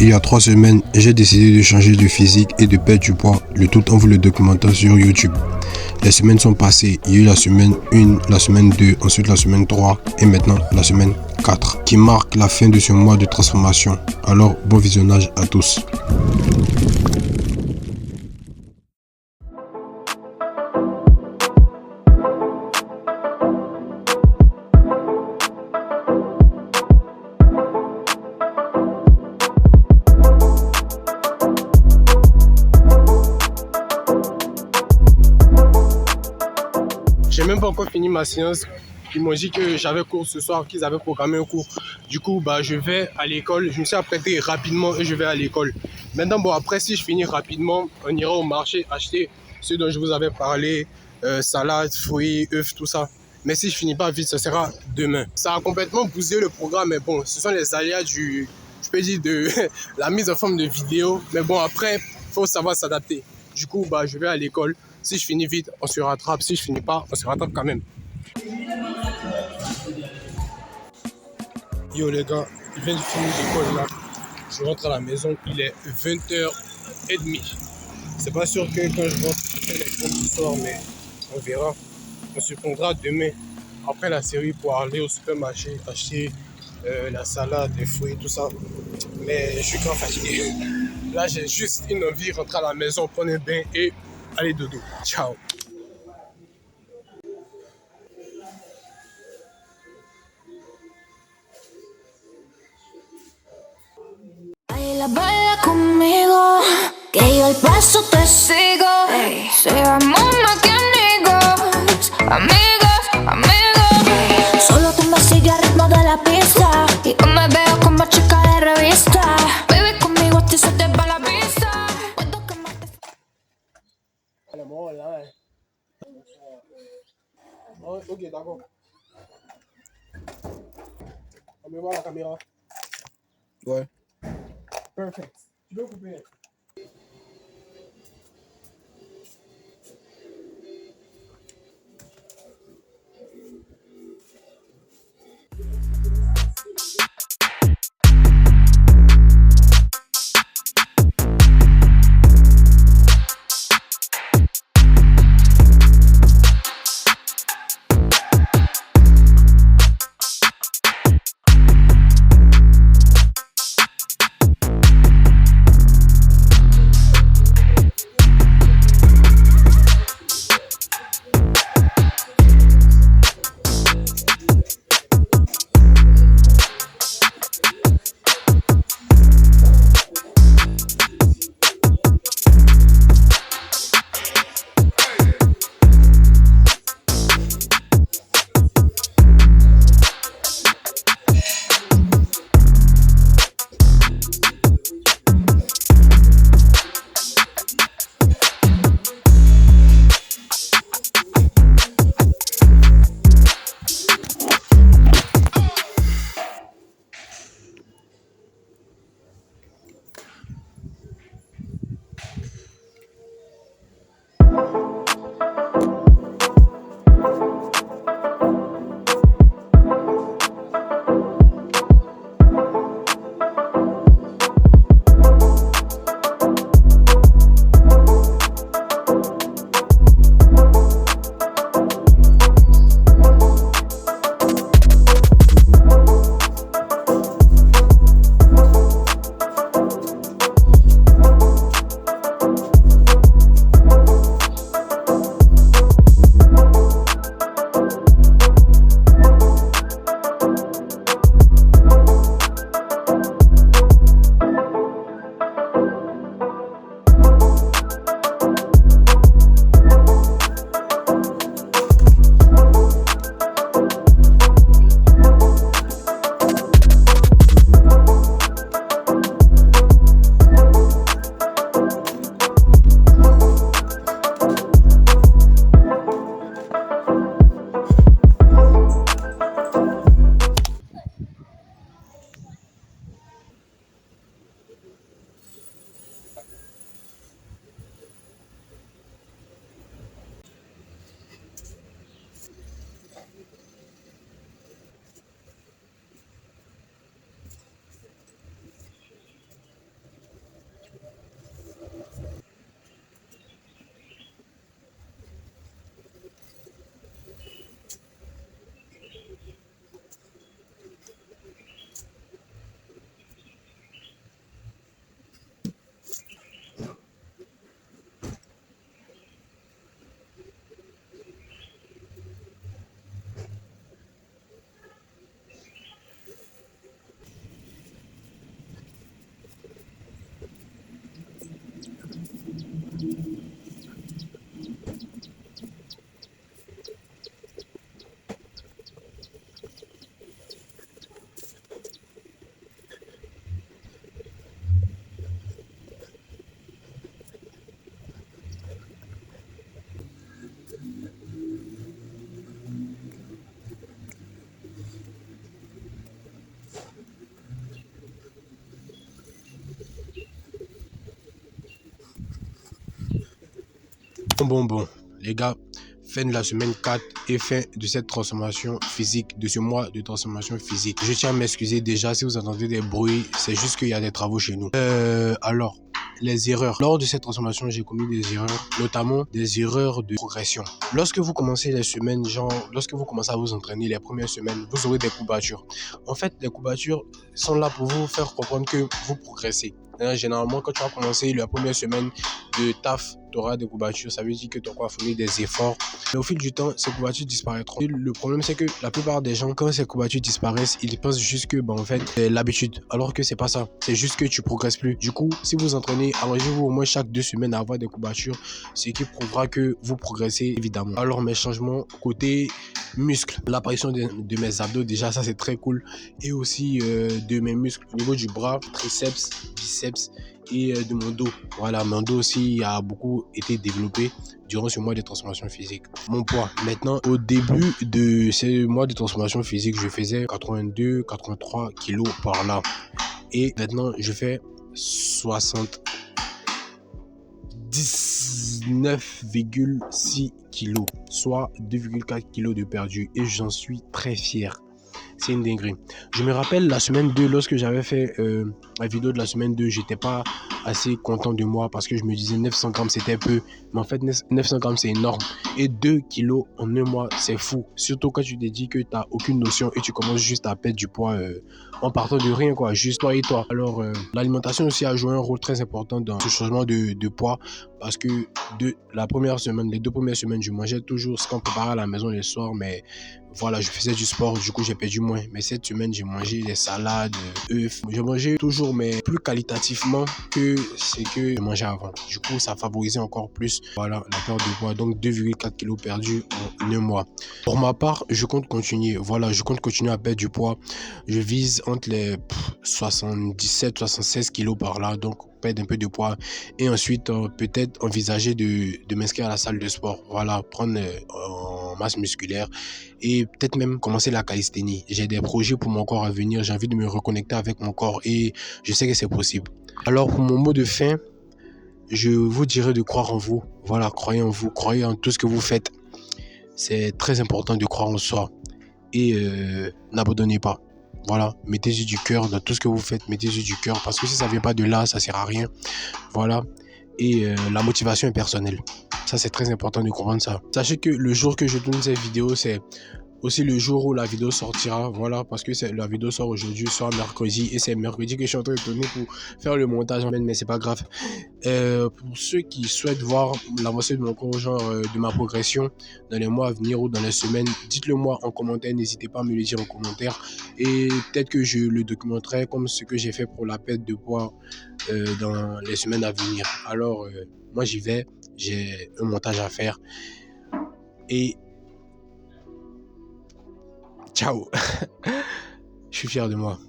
Il y a 3 semaines, j'ai décidé de changer de physique et de perdre du poids, le tout en vous le documentant sur YouTube. Les semaines sont passées, il y a eu la semaine 1, la semaine 2, ensuite la semaine 3 et maintenant la semaine 4 qui marque la fin de ce mois de transformation. Alors bon visionnage à tous. J'ai même pas encore fini ma séance. Ils m'ont dit que j'avais cours ce soir, qu'ils avaient programmé un cours. Du coup, je vais à l'école. Je me suis apprêté rapidement et je vais à l'école. Maintenant, après, si je finis rapidement, on ira au marché acheter ce dont je vous avais parlé. Salade, fruits, œufs, tout ça. Mais si je finis pas vite, ça sera demain. Ça a complètement bousillé le programme. Mais bon, ce sont les aléas je peux dire, de la mise en forme de vidéo. Mais bon, après, il faut savoir s'adapter. Du coup, je vais à l'école. Si je finis vite, on se rattrape. Si je finis pas, on se rattrape quand même. Yo les gars, je viens de finir l'école là. Je rentre à la maison, il est 20h30. C'est pas sûr que quand je rentre, je fais les cours du soir, mais on verra. On se prendra demain, après la série, pour aller au supermarché, acheter la salade, les fruits, tout ça. Mais je suis grand fatigué. Là, j'ai juste une envie, rentrer à la maison, prendre un bain et aller dodo. Ciao. Baila conmigo, que yo el paso te sigo. Ey, seamos más que amigos, amigos. Solo tú me sigues al ritmo de la pista y yo me veo como chica de revista. Baby, conmigo a ti se te va la vista. Puedo quemarte. Ok, d'accord. On va voir la caméra. Ouais. Perfect. Tu peux couper. Bon, les gars, fin de la semaine 4 et fin de cette transformation physique, de ce mois de transformation physique. Je tiens à m'excuser déjà si vous entendez des bruits, c'est juste qu'il y a des travaux chez nous. Alors, les erreurs. Lors de cette transformation, j'ai commis des erreurs, notamment des erreurs de progression. Lorsque vous commencez les semaines, lorsque vous commencez à vous entraîner les premières semaines, vous aurez des courbatures. En fait, les courbatures sont là pour vous faire comprendre que vous progressez. Généralement, quand tu vas commencer la première semaine de taf, tu auras des courbatures. Ça veut dire que tu auras fourni des efforts. Mais au fil du temps, ces courbatures disparaîtront. Et le problème, c'est que la plupart des gens, quand ces courbatures disparaissent, ils pensent juste que, en fait, c'est l'habitude. Alors que c'est pas ça. C'est juste que tu progresses plus. Du coup, si vous entraînez, arrangez-vous au moins chaque 2 semaines à avoir des courbatures, ce qui prouvera que vous progressez, évidemment. Alors, mes changements côté muscles, l'apparition de mes abdos, déjà, ça, c'est très cool. Et aussi de mes muscles au niveau du bras, triceps, biceps et de mon dos. Voilà, mon dos aussi a beaucoup été développé durant ce mois de transformation physique. Mon poids. Maintenant, au début de ce mois de transformation physique, je faisais 82, 83 kilos par là. Et maintenant, je fais 79,6 kilos, soit 2,4 kilos de perdu. Et j'en suis très fier. C'est une dinguerie. Je me rappelle la semaine 2, lorsque j'avais fait la vidéo de la semaine 2, j'étais pas assez content de moi parce que je me disais 900 grammes c'était peu. Mais en fait, 900 grammes c'est énorme. Et 2 kilos en un mois, c'est fou. Surtout quand tu te dis que tu n'as aucune notion et tu commences juste à perdre du poids en partant de rien, quoi. Juste toi et toi. Alors, l'alimentation aussi a joué un rôle très important dans ce changement de poids parce que les 2 premières semaines, je mangeais toujours ce qu'on préparait à la maison les soirs, mais voilà, je faisais du sport, du coup j'ai perdu moins. Mais cette semaine, j'ai mangé des salades, œufs. Je mangeais toujours, mais plus qualitativement que ce que je mangeais avant. Du coup, ça favorisait encore plus, voilà, la perte de poids. Donc 2,4 kilos perdus en un mois. Pour ma part, je compte continuer. Voilà, je compte continuer à perdre du poids. Je vise entre les 77, 76 kilos par là. Donc perdre un peu de poids et ensuite peut-être envisager de m'inscrire à la salle de sport. Voilà, prendre en masse musculaire et peut-être même commencer la calisthénie. J'ai des projets pour mon corps à venir. J'ai envie de me reconnecter avec mon corps et je sais que c'est possible. Alors pour mon mot de fin, je vous dirais de croire en vous. Voilà, croyez en vous, croyez en tout ce que vous faites. C'est très important de croire en soi et n'abandonnez pas. Voilà, mettez-y du cœur dans tout ce que vous faites, mettez-y du cœur parce que si ça vient pas de là, ça sert à rien. Voilà, et la motivation est personnelle. Ça, c'est très important de comprendre ça. Sachez que le jour que je tourne cette vidéo, c'est aussi le jour où la vidéo sortira. Voilà, parce que la vidéo sort aujourd'hui, soit mercredi, et c'est mercredi que je suis en train de tourner pour faire le montage en même, mais c'est pas grave. Pour ceux qui souhaitent voir l'avancée de mon corps, de ma progression dans les mois à venir ou dans les semaines, dites-le moi en commentaire, n'hésitez pas à me le dire en commentaire et peut-être que je le documenterai comme ce que j'ai fait pour la perte de poids dans les semaines à venir. Alors moi j'y vais, j'ai un montage à faire et ciao. Je suis fier de moi.